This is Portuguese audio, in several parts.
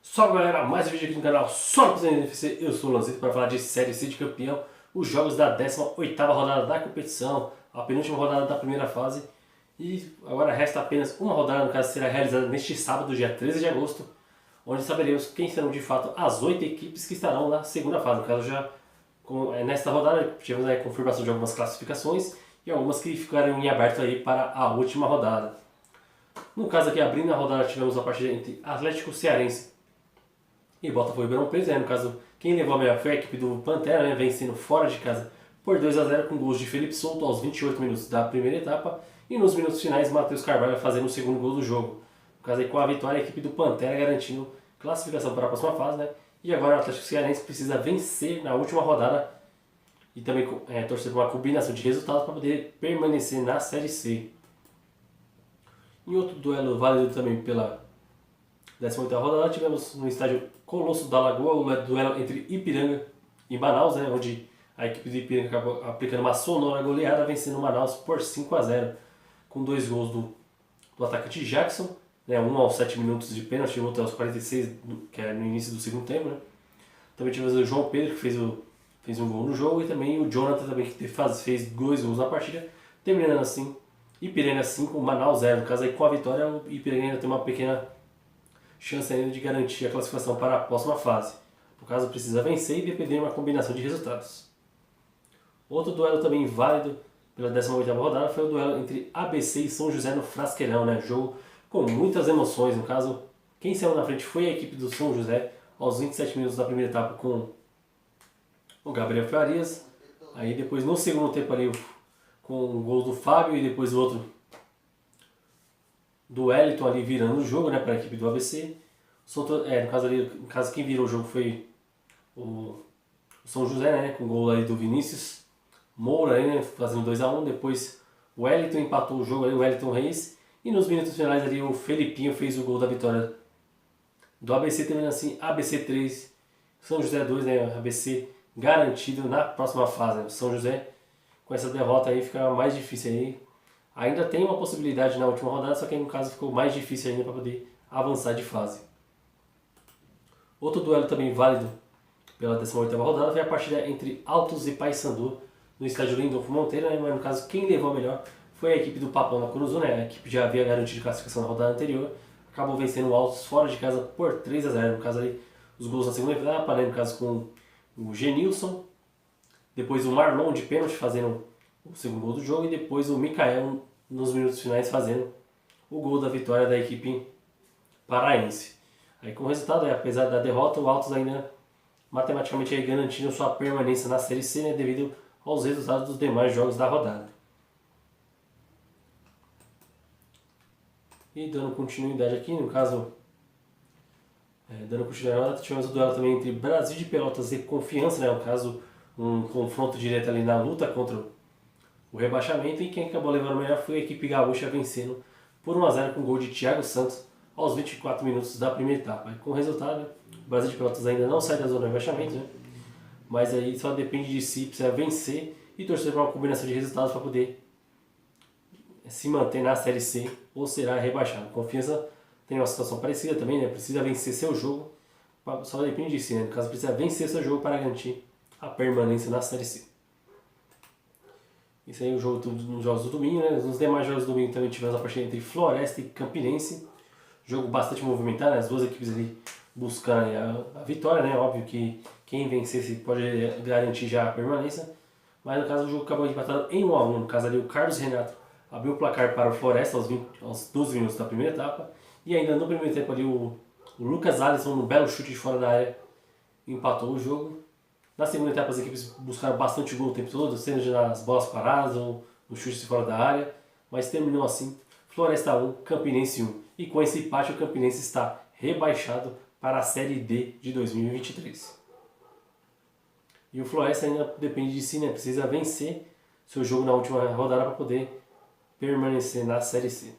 Salve galera, mais um vídeo aqui no canal só para NFC. Eu sou o Lanzito para falar de Série C de campeão, os jogos da 18ª rodada da competição, a penúltima rodada da primeira fase. E agora resta apenas uma rodada, no caso será realizada neste sábado, dia 13 de agosto, onde saberemos quem serão de fato as 8 equipes que estarão na segunda fase. No caso já nesta rodada tivemos a confirmação de algumas classificações e algumas que ficaram em aberto aí para a última rodada. No caso aqui, abrindo a rodada, tivemos a partida entre Atlético Cearense e Botafogo Ribeirão Preto, no caso, quem levou a melhor foi a equipe do Pantera, vencendo fora de casa por 2-0 com gols de Felipe Souto aos 28 minutos da primeira etapa e nos minutos finais Matheus Carvalho fazendo o segundo gol do jogo. No caso aí, com a vitória, a equipe do Pantera garantindo classificação para a próxima fase, E agora o Atlético Cearense precisa vencer na última rodada e também torcer por uma combinação de resultados para poder permanecer na Série C. Em outro duelo válido também pela 18ª rodada, tivemos no estádio Colosso da Lagoa o duelo entre Ipiranga e Manaus, onde a equipe de Ipiranga acabou aplicando uma sonora goleada, vencendo o Manaus por 5-0, com 2 gols do atacante Jackson, um aos 7 minutos de pênalti e outro aos 46, que é no início do segundo tempo. Também tivemos o João Pedro, que fez um gol no jogo, e também o Jonathan, também, que fez 2 gols na partida, terminando assim, Ipiranga 5, Manaus 0. No caso aí, com a vitória, o Ipiranga ainda tem uma pequena chance ainda de garantir a classificação para a próxima fase. No caso, precisa vencer e depender de uma combinação de resultados. Outro duelo também válido pela 18ª rodada foi o duelo entre ABC e São José no Frasqueirão, Jogo com muitas emoções. No caso, quem saiu na frente foi a equipe do São José aos 27 minutos da primeira etapa com o Gabriel Farias. Aí depois no segundo tempo ali com o gol do Fábio e depois o outro do Wellington ali virando o jogo, para a equipe do ABC. No caso quem virou o jogo foi o São José, com o gol ali do Vinícius Moura, fazendo 2-1. Depois o Wellington empatou o jogo, o Wellington Reis. E nos minutos finais ali o Felipinho fez o gol da vitória do ABC, terminando assim ABC 3, São José 2, ABC garantido na próxima fase. O São José com essa derrota aí fica mais difícil aí. Ainda tem uma possibilidade na última rodada, só que no caso ficou mais difícil ainda para poder avançar de fase. Outro duelo também válido pela 18ª rodada foi a partida entre Altos e Paysandu no estádio Lindolfo Monteiro, mas no caso quem levou a melhor foi a equipe do Papão da Curuzu, A equipe já havia garantido classificação na rodada anterior, acabou vencendo o Altos fora de casa por 3-0. No caso ali, os gols na segunda etapa, no caso com o Genilson, depois o Marlon de pênalti fazendo o segundo gol do jogo e depois o Mikael nos minutos finais fazendo o gol da vitória da equipe paraense. Aí com o resultado, apesar da derrota, o Altos ainda matematicamente garantindo sua permanência na Série C, devido aos resultados dos demais jogos da rodada. E dando continuidade aqui, no caso, tivemos o duelo também entre Brasil de Pelotas e Confiança, no caso, um confronto direto ali na luta contra o rebaixamento, e quem acabou levando o melhor foi a equipe gaúcha, vencendo por 1-0 com o gol de Thiago Santos aos 24 minutos da primeira etapa. Com o resultado, o Brasil de Pelotas ainda não sai da zona de rebaixamento, mas aí só depende de si, precisa vencer e torcer para uma combinação de resultados para poder se manter na Série C ou será rebaixado. Confiança tem uma situação parecida também, precisa vencer seu jogo, só depende de si, no caso precisa vencer seu jogo para garantir a permanência na Série C. Isso aí é o jogo nos jogos do domingo, Nos demais jogos do domingo também tivemos a partida entre Floresta e Campinense. Jogo bastante movimentado, As duas equipes ali buscando a vitória, Óbvio que quem vencesse pode garantir já a permanência. Mas no caso o jogo acabou empatado em 1-1. No caso ali o Carlos Renato abriu o placar para o Floresta aos 12 minutos da primeira etapa. E ainda no primeiro tempo ali o Lucas Alisson, no belo chute de fora da área, empatou o jogo. Na segunda etapa as equipes buscaram bastante gol o tempo todo, seja nas bolas paradas ou no chute de fora da área, mas terminou assim, Floresta 1, Campinense 1. E com esse empate o Campinense está rebaixado para a Série D de 2023. E o Floresta ainda depende de si, Precisa vencer seu jogo na última rodada para poder permanecer na Série C.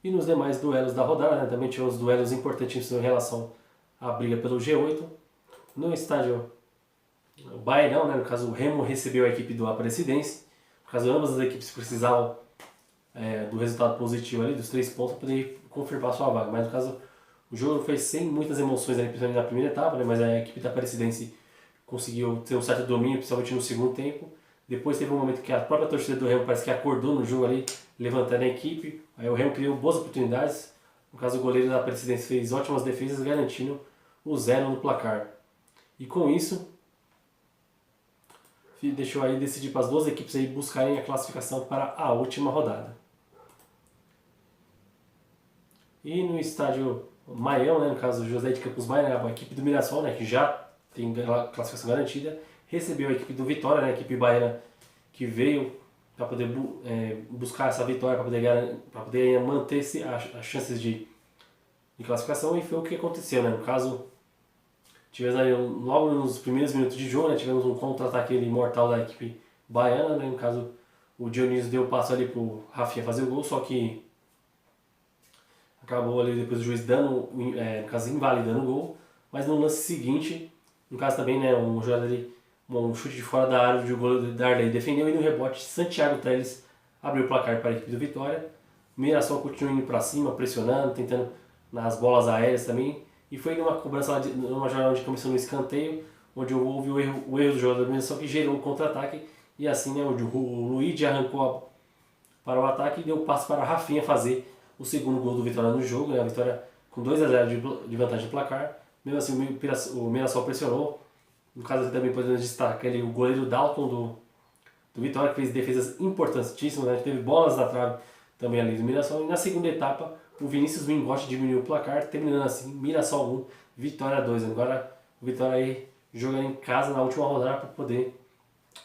E nos demais duelos da rodada, também tivemos duelos importantíssimos em relação à briga pelo G8. No estádio Bairão, no caso o Remo recebeu a equipe do Aparecidense. No caso, ambas as equipes precisavam do resultado positivo ali, dos 3 pontos, para poder confirmar sua vaga. Mas no caso, O jogo foi sem muitas emoções, né, principalmente na primeira etapa, né, mas a equipe da Aparecidense conseguiu ter um certo domínio, principalmente no segundo tempo. Depois teve um momento que a própria torcida do Remo parece que acordou no jogo ali, levantando a equipe. Aí o Remo criou boas oportunidades. No caso, o goleiro da Aparecidense fez ótimas defesas, garantindo o 0 no placar. E com isso, deixou aí decidir para as duas equipes aí buscarem a classificação para a última rodada. E no estádio Maião, né, no caso José de Campos Maia, a equipe do Mirassol, né, que já tem a classificação garantida, recebeu a equipe do Vitória, né, a equipe baiana que veio para poder buscar essa vitória, para poder manter as chances de classificação, e foi o que aconteceu, né? No caso, tivemos aí, logo nos primeiros minutos de jogo, né, tivemos um contra-ataque mortal da equipe baiana, né? No caso, o Dionísio deu o passo ali pro Rafinha fazer o gol, só que acabou ali depois o juiz dando, no caso, invalidando o gol, mas no lance seguinte, no caso também, né, um jogador ali, um chute de fora da área, o goleiro Darley defendeu, e no rebote Santiago Teles abriu o placar para a equipe do Vitória. O Mirassol continuou indo para cima, pressionando, tentando nas bolas aéreas também, e foi numa cobrança, numa jogada onde começou no escanteio, onde houve o erro do jogador do Mirassol, que gerou um contra-ataque, e assim, né, onde o Luigi arrancou para o ataque e deu o passe para a Rafinha fazer o segundo gol do Vitória no jogo, né, a Vitória com 2-0 de vantagem no placar. Mesmo assim, o Mirassol pressionou. No caso, também podemos destacar ali o goleiro Dalton do Vitória, que fez defesas importantíssimas, né? Teve bolas na trave também ali do Mirassol. E na segunda etapa, o Vinícius Mingotti diminuiu o placar, terminando assim, Mirassol 1, Vitória 2. Agora o Vitória aí jogando em casa na última rodada para poder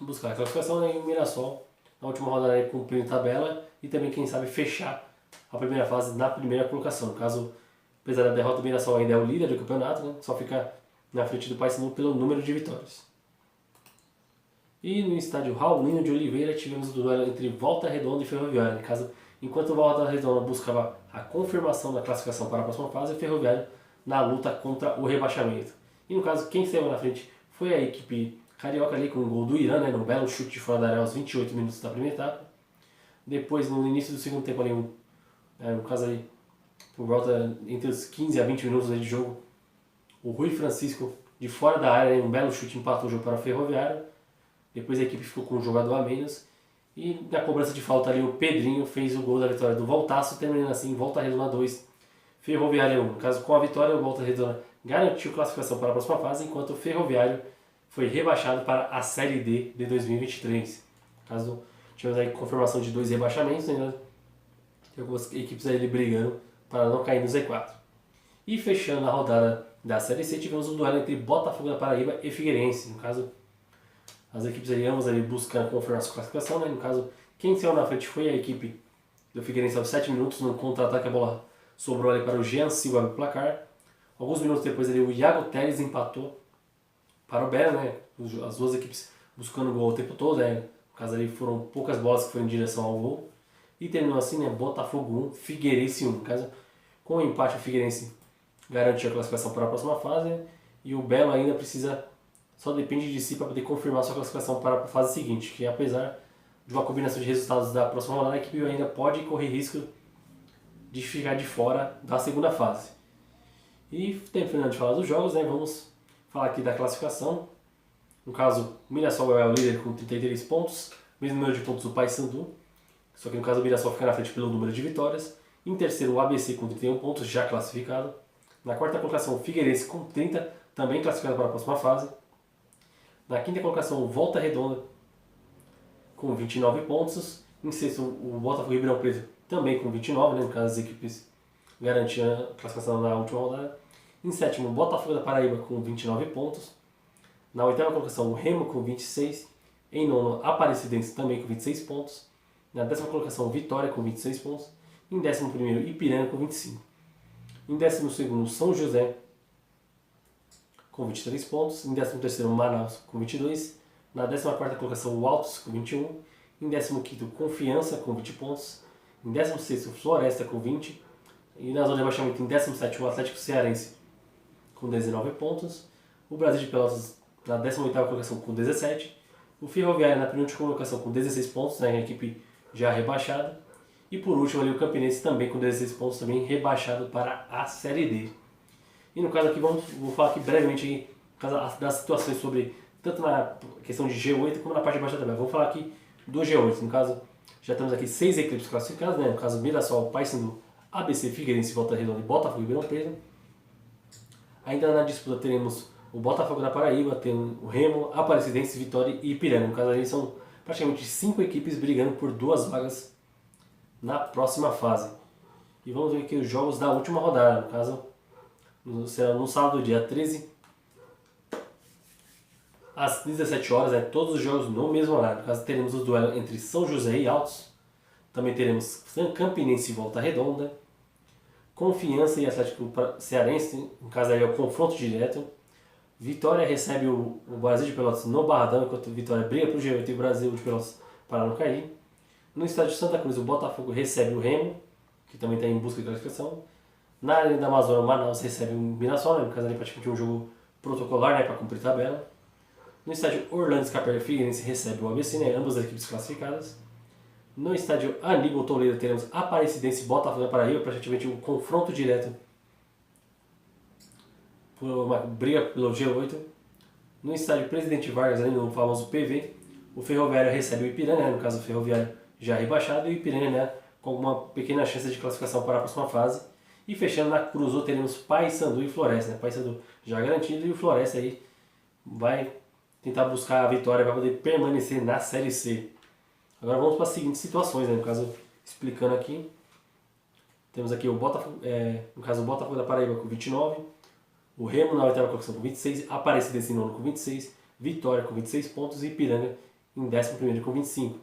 buscar a classificação, né? E o Mirassol na última rodada aí cumprindo tabela e também, quem sabe, fechar a primeira fase na primeira colocação. No caso, apesar da derrota, o Mirassol ainda é o líder do campeonato, né? Só fica na frente do Paysandu pelo número de vitórias. E no estádio Raulino de Oliveira tivemos o duelo entre Volta Redonda e Ferroviária. No caso, enquanto o Volta Redonda buscava a confirmação da classificação para a próxima fase, o Ferroviário na luta contra o rebaixamento. E no caso, quem saiu na frente foi a equipe carioca ali com o gol do Irã, né, num belo chute de fora da área aos 28 minutos da primeira etapa. Depois, no início do segundo tempo ali, no caso aí, por volta entre os 15 a 20 minutos de jogo, o Rui Francisco, de fora da área, um belo chute, empatou o jogo para o Ferroviário. Depois a equipe ficou com um jogador a menos. E na cobrança de falta ali, o Pedrinho fez o gol da vitória do Voltaço, terminando assim, Volta Redonda 2, Ferroviário 1. No caso, com a vitória, o Volta Redonda garantiu classificação para a próxima fase, enquanto o Ferroviário foi rebaixado para a Série D de 2023. No caso, tivemos aí confirmação de 2 rebaixamentos, né? Tem algumas equipes aí brigando para não cair no Z4. E fechando a rodada da Série C, tivemos um duelo entre Botafogo da Paraíba e Figueirense. No caso, as equipes aí, ambas ali buscando confirmar sua classificação, né? No caso, quem saiu na frente foi a equipe do Figueirense aos 7 minutos, no contra-ataque a bola sobrou ali para o Jean Silva no placar. Alguns minutos depois ali, o Iago Teles empatou para o Belo, né? As duas equipes buscando o gol o tempo todo, né? No caso ali, foram poucas bolas que foram em direção ao gol. E terminou assim, né? Botafogo 1, Figueirense 1. No caso, com o empate, o Figueirense garantiu a classificação para a próxima fase, né? E o Belo ainda só depende de si para poder confirmar sua classificação para a fase seguinte, que apesar de uma combinação de resultados da próxima rodada, a equipe ainda pode correr risco de ficar de fora da segunda fase. E terminando de falar dos jogos, né, vamos falar aqui da classificação. No caso, o Mirassol é o líder com 33 pontos, mesmo número de pontos do Paysandu, só que no caso o Mirassol fica na frente pelo número de vitórias. Em terceiro, o ABC com 31 pontos, já classificado. Na quarta colocação, o Figueirense com 30, também classificado para a próxima fase. Na quinta colocação, o Volta Redonda com 29 pontos. Em sexto, o Botafogo Ribeirão Preto também com 29, né? No caso, as equipes garantiam a classificação na última rodada. Em sétimo, o Botafogo da Paraíba com 29 pontos. Na oitava colocação, o Remo com 26. Em nono, Aparecidense também com 26 pontos. Na décima colocação, Vitória com 26 pontos. Em décimo primeiro, Ipiranga com 25. Em décimo segundo, São José com 23 pontos. Em 13º, Manaus com 22. Na 14ª colocação, o Altos com 21. Em 15º, Confiança com 20 pontos. Em 16º, Floresta com 20. E na zona de rebaixamento, em 17º, o Atlético Cearense com 19 pontos. O Brasil de Pelotas na 18ª colocação com 17. O Ferroviário na penúltima colocação com 16 pontos, né, a equipe já rebaixada. E por último ali o Campinense também com 16 pontos, também rebaixado para a Série D. E no caso aqui, vou falar aqui brevemente aí, por causa das situações sobre, tanto na questão de G8 como na parte de baixo da tabela. Vamos falar aqui do G8. No caso, já temos aqui 6 equipes classificadas, né? No caso, Mirassol, Paysandu, ABC, Figueirense, Volta Redonda e Botafogo e Ribeirão Preto. Ainda na disputa teremos o Botafogo da Paraíba, tem o Remo, Aparecidense, Vitória e Ipiranga. No caso aí são praticamente 5 equipes brigando por 2 vagas na próxima fase. E vamos ver aqui os jogos da última rodada, no caso será no sábado, dia 13, às 17 horas, né, todos os jogos no mesmo horário. No caso teremos os duelos entre São José e Altos, também teremos Campinense e Volta Redonda, Confiança e Atlético Cearense, no caso aí é o confronto direto. Vitória recebe o Brasil de Pelotas no Barradão, enquanto Vitória briga para o G8 e o Brasil de Pelotas para não cair. No estádio de Santa Cruz, o Botafogo recebe o Remo, que também está em busca de classificação. Na Arena da Amazônia, o Manaus recebe o Mirassol, né, no caso ali praticamente um jogo protocolar, né, para cumprir tabela. No estádio Orlando Scarpelli, Figueirense recebe o ABC, né, ambas as equipes classificadas. No estádio Aníbal Toledo teremos Aparecidense e Botafogo da Paraíba, praticamente um confronto direto por uma briga pelo G8. No estádio Presidente Vargas, ali no famoso PV, o Ferroviário recebe o Ipiranga, né, no caso o Ferroviário já rebaixado, e o Ipiranga, né, com uma pequena chance de classificação para a próxima fase. E fechando na Cruzou teremos Paysandu e Floresta, né, Paysandu já garantido e o Floresta aí vai tentar buscar a vitória para poder permanecer na Série C. Agora vamos para as seguintes situações, né? No caso, explicando aqui, temos aqui o Botafogo, no caso o Botafogo da Paraíba com 29, o Remo na oitava colocação com 26, Aparecidense em nono com 26, Vitória com 26 pontos e Ipiranga em 11º com 25.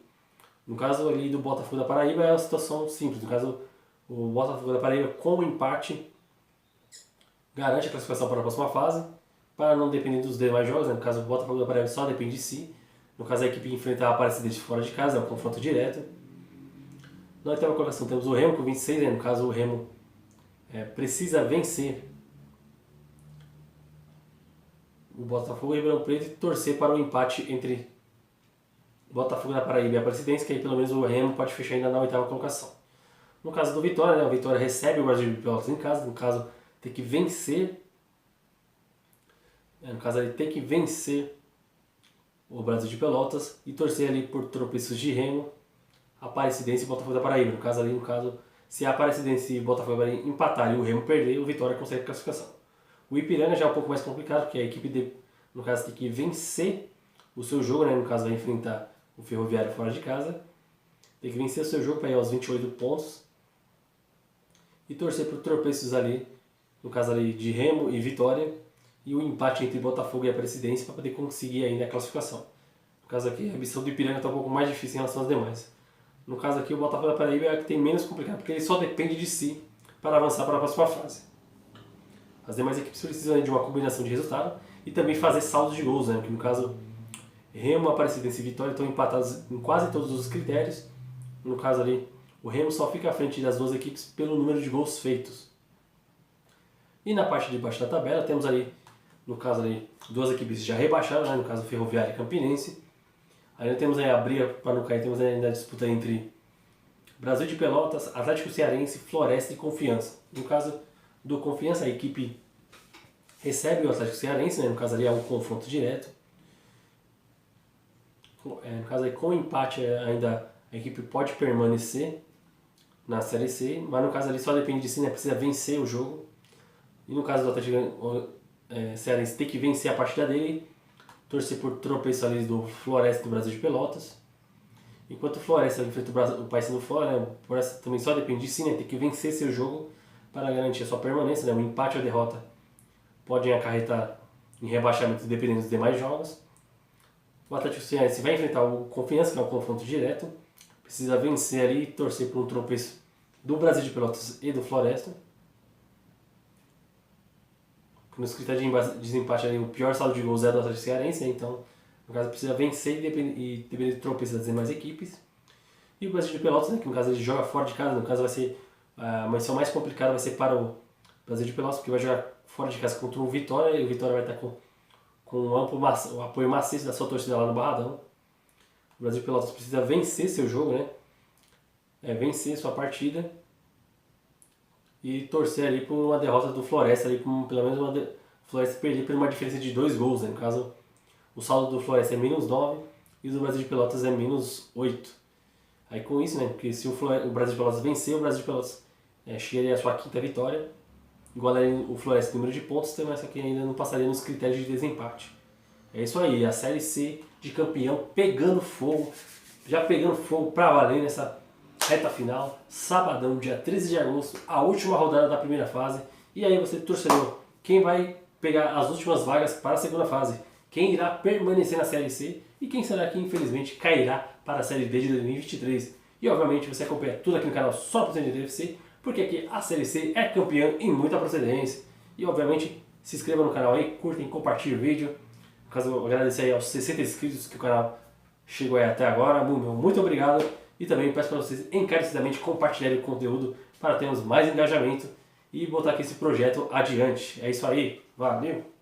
No caso ali do Botafogo da Paraíba é uma situação simples, no caso o Botafogo da Paraíba com o empate garante a classificação para a próxima fase, para não depender dos demais jogos, né? No caso o Botafogo da Paraíba só depende de si. No caso, a equipe enfrenta a Aparecidense fora de casa, é um confronto direto. Na oitava colocação temos o Remo com 26, né? No caso o Remo precisa vencer o Botafogo e Ribeirão Preto e torcer para o empate entre Botafogo da Paraíba e a Aparecidense, que aí pelo menos o Remo pode fechar ainda na oitava colocação. No caso do Vitória, né? O Vitória recebe o Brasil de Pelotas em casa, no caso tem que vencer. No caso ele tem que vencer o Brasil de Pelotas e torcer ali por tropeços de Remo, Aparecidense e Botafogo da Paraíba. No caso, se a Aparecidense e Botafogo da Paraíba empatarem e o Remo perder, o Vitória consegue a classificação. O Ipiranga já é um pouco mais complicado, porque a equipe, no caso, tem que vencer o seu jogo, né? No caso, vai enfrentar o Ferroviário fora de casa. Tem que vencer o seu jogo para ir aos 28 pontos e torcer por tropeços ali, no caso ali de Remo e Vitória, e o empate entre Botafogo e Aparecidense para poder conseguir ainda a classificação. No caso aqui, a missão do Ipiranga está um pouco mais difícil em relação às demais. No caso aqui, o Botafogo da Paraíba é a que tem menos complicado, porque ele só depende de si para avançar para a próxima fase. As demais equipes precisam de uma combinação de resultado e também fazer saldos de gols, né? Que no caso, Remo, Aparecidense e Vitória estão empatados em quase todos os critérios. No caso ali, o Remo só fica à frente das duas equipes pelo número de gols feitos. E na parte de baixo da tabela temos ali, no caso ali, duas equipes já rebaixadas, né? No caso Ferroviária e Campinense. Ainda temos aí a briga para não cair, temos ainda a disputa entre Brasil de Pelotas, Atlético Cearense, Floresta e Confiança. No caso do Confiança, a equipe recebe o Atlético Cearense, né? No caso ali é um confronto direto. No caso aí, com o empate ainda a equipe pode permanecer na Série C, mas no caso ali só depende de si, né? Precisa vencer o jogo. E no caso do Atlético Cearense tem que vencer a partida dele, torcer por tropeço ali do Floresta e do Brasil de Pelotas. Enquanto o Floresta enfrenta o Paysandu fora, né? O Floresta também só depende de si, né? Tem que vencer seu jogo para garantir a sua permanência, né? Um empate ou derrota podem acarretar em rebaixamento dependendo dos demais jogos. O Atlético Cearense vai enfrentar o Confiança, que é um confronto direto. Precisa vencer ali e torcer por um tropeço do Brasil de Pelotas e do Floresta. Nos critérios de desempate ali, o pior saldo de gols é do Atlético Cearense, né? Então, no caso, precisa vencer e depender de tropeços das demais equipes. E o Brasil de Pelotas, né? Que no caso ele joga fora de casa, no caso vai ser a missão mais complicada vai ser para o Brasil de Pelotas, porque vai jogar fora de casa contra o Vitória, e o Vitória vai estar com um amplo o apoio maciço da sua torcida lá no Barradão. O Brasil de Pelotas precisa vencer seu jogo, né? Vencer sua partida e torcer ali por uma derrota do Floresta, ali, com pelo menos Floresta perder por uma diferença de 2 gols, né? No caso, o saldo do Floresta é -9 e o do Brasil de Pelotas é -8. Aí com isso, né? Porque se o Brasil de Pelotas vencer, o Brasil de Pelotas chegaria à sua 5ª vitória, igualaria o Floresta em número de pontos, mas essa aqui ainda não passaria nos critérios de desempate. É isso aí, a Série C de campeão pegando fogo, já pegando fogo pra valer nessa reta final, sabadão, dia 13 de agosto, a última rodada da primeira fase. E aí você, torcedor, quem vai pegar as últimas vagas para a segunda fase? Quem irá permanecer na Série C e quem será que infelizmente cairá para a Série D de 2023? E obviamente você acompanha tudo aqui no canal só para o FC, porque aqui a Série C é campeã em muita procedência. E obviamente se inscreva no canal aí, curtem, compartilhem o vídeo. No caso, eu agradecer aí aos 60 inscritos que o canal chegou aí até agora. Muito obrigado. E também peço para vocês encarecidamente compartilharem o conteúdo para termos mais engajamento e botar aqui esse projeto adiante. É isso aí, valeu!